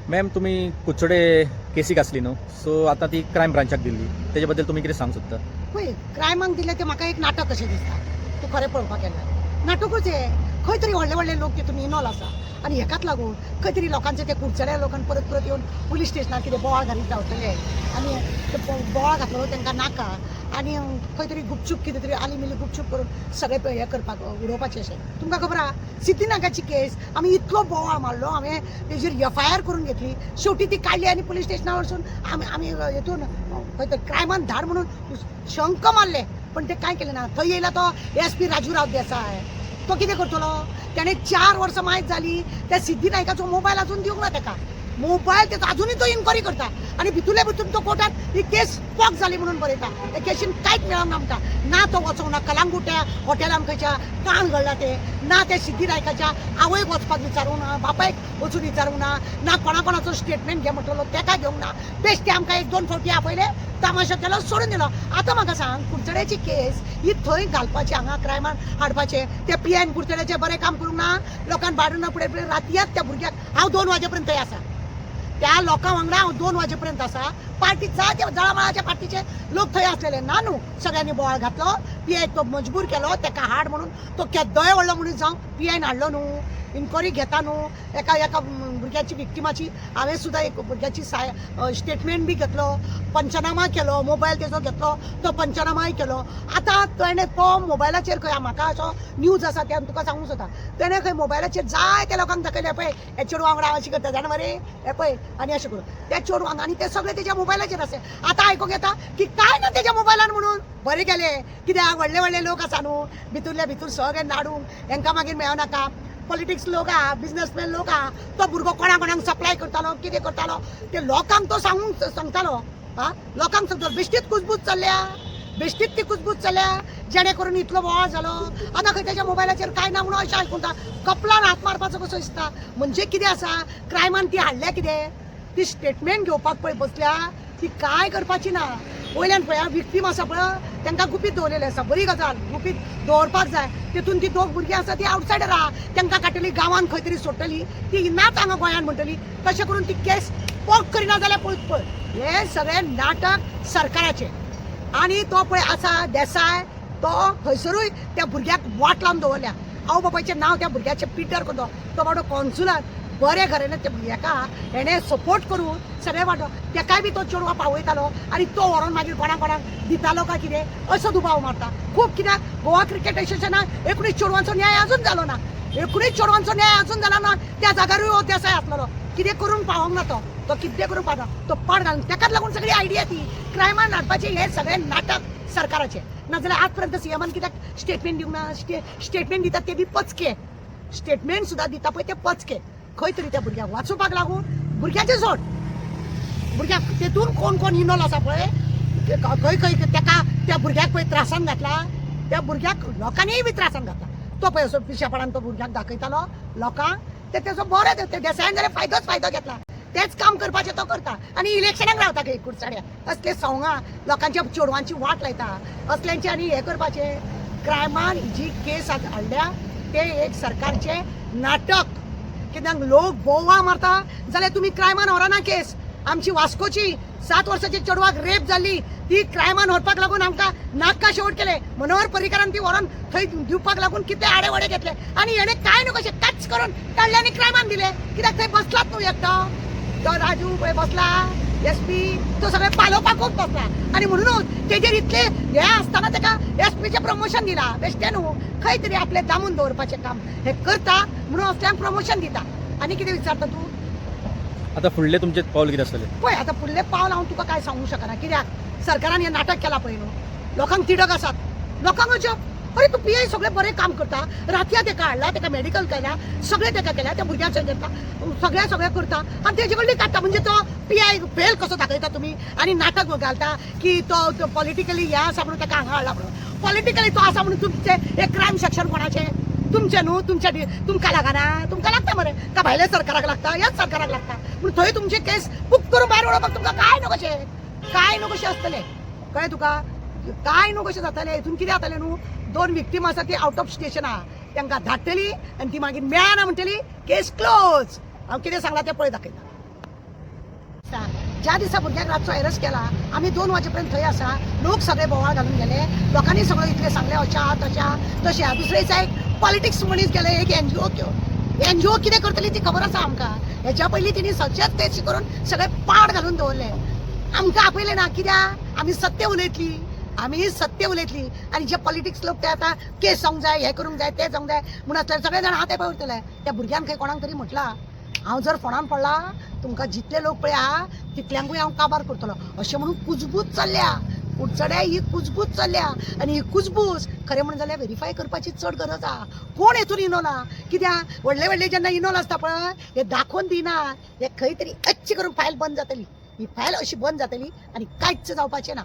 Ma'am तुम्ही कुचडे केसीक आसली न्हू सो आता ती क्रायम ब्रांचाक दिल्ली तेजे बद्दल तुम्ही कितें सांगूंक सोदता? पळय क्रायमाक दिलें तें म्हाका एक नाटक कशें दिसता. तूं खरें पळोवपाक गेल्यार नाटकूच हें. खंय तरी व्हडले व्हडले लोक तितून इनवॉल्व आसा आनी हेकाच लागून खंय तरी लोकांचे ते कुडचड्या लोकांक परत परत येवन पुलीस स्टेशनार कितें बोवाळ घालीत रावतले आनी ते बोवाळ घातलो तांकां नाका आनी खंय तरी गुपचूप कितें तरी आली मिली गुपचूप करून सगळे हें करपाक उडोवपाचें अशें. तुमकां खबर आहा सिद्धीनागाची केस आमी इतलो बोवाळ मारलो, हांवें तेजेर FIR करून घेतली, शेवटी ती काडली आनी पुलीस स्टेशनार वचून आमी हेतून खंय तरी क्रायमान धाड म्हणून शंक मारले. पण ते काय केलें ना. थंय येयला तो SP राजूराव देसाय. तो कितें करतलो? त्याने 4 वर्सां मायज जाली त्या सिद्धी नायकाचो मोबायल अजून दिवंक ना ताका. मोबायल त्याचा अजूनही तो इन्क्वायरी करता आणि भितुले भितून तो कोर्टात ही केस पॉक झाली म्हणून बरयता. त्या केसीन कांयच मेळोंक ना म्हणटा. ना तो वचोंक ना कलांगुट्या हॉटेलान खंयच्या काण घडला ते, ना त्या सिद्धी नायकाच्या आवयक वचपाक विचारूंक ना, बापायक वचून विचारूंक ना, ना कोणाकोणाचो स्टेटमेंट घे म्हणटलो तेका घेवंक ना. बेश्टे आमकां 1-2 फावटी आपयले, तमाशा केलो, सोडून दिलो. आतां म्हाका सांग, कुडचड्याची केस ही थंय घालपाची, हांगा क्रायमान हाडपाचे, ते PIन कुडचड्याचे बरें काम करूंक ना, लोकांक भाडून फुडें फुडें रातयात त्या भुरग्याक हांव 2 वाजेपर्यंत थंय आसा. त्या लोकां वांगडा हांव 2 वाजेपर्यंत आसा. पार्टी जायते जळमाळाच्या पार्टीचे लोक थंय आसलेले ना न्हू. सगळ्यांनी बोवाळ घातलो, PI तो मजबूर केलो ताका हाड म्हणून. तो केद्दोय व्हडलो मनीस जावं PIन हाडलो न्हू, इन्क्वायरी घेता न्हू. एका भुरग्याची विक्टिमाची हांवें सुद्दां एक भुरग्याची स्टेटमेंट बी घेतलो, पंचनामा केलो, मोबायल तेजो घेतलो, तो पंचनामाय केलो. आतां ताणें तो मोबायलाचेर खंय म्हाका असो न्यूज आसा ते तुका सांगूंक सोदता. ताणें खंय मोबायलाचेर जायत्या लोकांक दाखयलें, पळय हे चेडवा वांगडा अशी करता जाणा मरे, हे पळय आनी अशें करून त्या चेडवांक, आनी ते सगळे तेज्या मोबायलाचेर आसा. आतां आयकूंक येता की काय ना तेज्या मोबायलान म्हणून. बरें गेलें, कित्याक व्हडले व्हडले लोक आसा न्हू, भितूरले भितूर सगळे नाडूंक हेंकां मागीर मेळनाका. पॉलिटिक्स लोक आहा, बिझनेसमॅन लोक आहा, तो भुरगो कोणा कोणाक सप्लाय करतालो, कितें करतालो ते लोकांक तो सांगतालो. लोकांक सांगतालो. बेश्टीत कुजबूज चल्ल्या, बेश्टीत ती कुजबूज चल्ल्या, जेणे करून इतलो बोवाळ जालो. आतां खंय तेज्या मोबायलाचेर काय ना म्हणून अशें आयकूंता. कपलान हात मारपाचो कसो दिसता. म्हणजे कितें आसा, क्रायमान ती हाडल्या कितें, ती स्टेटमेंट घेवपाक पळय बसल्या, ती काय करपाची ना. वयल्यान पळया विक्टीम आसा पळय तांकां गुपीत दवरलेले आसा. बरी गजाल, गुपीत दवरपाक जाय. तितून ती 2 भुरगीं आसा ती आवटसायडर आहा, तांकां काडटली, गांवांत खंय तरी सोडटली, ती नाच हांगा गोंयान म्हणटली. तशें करून ती केस पॉक करिना जाल्यार पळय हे सगळे नाटक सरकाराचे. आनी तो पळय आसा देसाय, तो खंयसरूय त्या भुरग्याक वाट लावन दवरल्या. आवय बापायचें नांव त्या भुरग्याचें पिड्ड्यार करतो. तो बाबडो कॉन्सुलर बरे घराने त्या भुरग्याका हेणे सपोर्ट करून सगळे वाटो तेकाय बी तो चेडवा पावयतालो आनी तो व्हरोन मागीर कोणाक दितालो काय कितें असो दुबाव मारता खूब. कित्याक गोवा क्रिकेट एसोसिएशनाक 19 चेडवांचो न्याय अजून जालो ना. 19 चेडवांचो न्याय अजून जालो ना. त्या जाग्यारूय हो देसाय आसलेलो. कितें करून पावोंक ना तो कितें करून पावना तो पाड घालून. तेकाच लागून सगळी आयडिया ती क्रायमान हाडपाचे हे सगळे नाटक सरकाराचे. नाजाल्यार आज पर्यंत CMन कित्याक स्टेटमेंट दिवंक ना. स्टेटमेंट दितात ते बी पचके. स्टेटमेंट सुद्दां दिता पळय ते पचके. खंय तरी त्या भुरग्याक वाचोवपाक लागून भुरग्याचे सोड, भुरग्याक तेतून कोण कोण इनवॉल्व आसा पळय खंय खंय तेका त्या भुरग्याक पळय त्रासान घातला. त्या भुरग्याक लोकांनीय बी त्रासान घातला. तो पळय असो पिशेपणान तो भुरग्याक दाखयतालो लोकांक. ते तेजो बरें ते देसायान जाल्यार फायदो घेतला. तेच काम करपाचें तो करता आनी इलेक्शनाक रावता खंय कुडचड्या. असले सवंगां लोकांच्या चेडवांची वाट लायता असल्यांची आनी हें करपाचें. क्रायमान जी केस हाडल्या ते एक सरकारचे नाटक. कित्याक लोक बोवाळ मारता जाल्यार तुमी क्रायमान व्हरना केस. आमची वास्कोची 7 वर्साची चेडवाक रेप जाल्ली ती क्रायमान व्हरपाक लागून आमकां नाका शेवट केले. मनोहर पर्रीकारान ती व्हरोन थंय दिवपाक लागून कितें आडेवडे घेतले आनी हेणे काय न्हू कशें टच करून काडले आनी क्रायमान दिले. कित्याक थंय बसलात न्हू एकटो तो राजू पळय बसला SP तो सगळे पालोवपाकूच बसला आनी म्हणूनच तेजेर इतले हे आसतना ताका SPचें प्रमोशन दिला. बेश्टे न्हू खंय तरी आपले दामून दवरपाचें काम हे करता म्हणून असल्यांक प्रमोशन दिता. आनी कितें विचारता तूं? आता फुडले तुमचे पावल कितें आसतलें? पळय आतां फुडलें पावल हांव तुका काय सांगूंक शकना. कित्याक सरकारान हें नाटक केलां पळय न्हू. लोकांक तिडक आसात. लोकांक अजब अरे तू PI सगळे बरें काम करता. रातया तेका हाडला, तेका मेडिकल केल्या, सगळे तेका केल्या, त्या भुरग्याचें घेता, सगळे करता आनी तेजे कडली काडटा. म्हणजे तो PI फेल कसो दाखयता तुमी आनी नाटक घालता की तो पॉलिटिकली हे आसा म्हणून तेका हांगा हाडला म्हणून. पॉलिटिकली तो आसा म्हणून तुमचे हे क्रायम सेक्शन कोणाचें? तुमचे न्हू. तुमकां लागना. तुमकां लागता मरे का भायल्या सरकाराक लागता? ह्याच सरकाराक लागता. पूण थंय तुमचे केस बूक करून भायर उडोवपाक तुमकां काय न्हू कशें आसतलें कळ्ळें तुका? काय न्हू कशें जातलें. हितून कितें जातलें न्हू, 2 विक्टीम आसा ती आउट ऑफ स्टेशन आहा, तांकां धाडटली आनी ती मागीर मेळना म्हणटली केस क्लोज. हांव कितें सांगलां तें पळय दाखयता. ज्या दिसा भुरग्याक रातचो एरस केला आम्ही 2 वाजेपर्यंत थंय आसा लोक सगळे बोवाळ घालून गेले लोकांनी सगळं इतले सांगले अशा तशा तशा दुसरे दिसा एक पॉलिटिक्स मनीस गेले एक एनजीओ घेवन एनजीओ कितें करतली ती खबर आसा आमकां हेच्या पयलीं तिणी सचेत तेच करून सगळे पाड घालून दवरले आमकां आपयले ना कित्याक आमी सत्य उलयतली आनी जे पॉलिटिक्स लोक ते आतां केस जावंक जाय हे करूंक जाय ते जावंक जाय म्हणून आसल्यार सगळे जाण हात पळय उरतले त्या भुरग्यांक खंय कोणाक तरी म्हटलां हांव जर फोंडान पडला तुमकां जितले लोक पळय आहा तितल्यांकूय हांव काबार करतलो अशें म्हणून कुजबूज चल्ल्या कुडचड्या ही कुजबूज चल्ल्या आनी ही कुजबूज खरें म्हणून जाल्यार व्हेरीफाय करपाची चड गरज आहा कोण हेतून इनोला कित्याक व्हडले व्हडले जेन्ना इनोल आसता पळय हे दाखोवन दिना हे खंय तरी अच्छी करून फायल बंद जातली ही फायल अशी बंद जातली आनी कांयच जावपाचें ना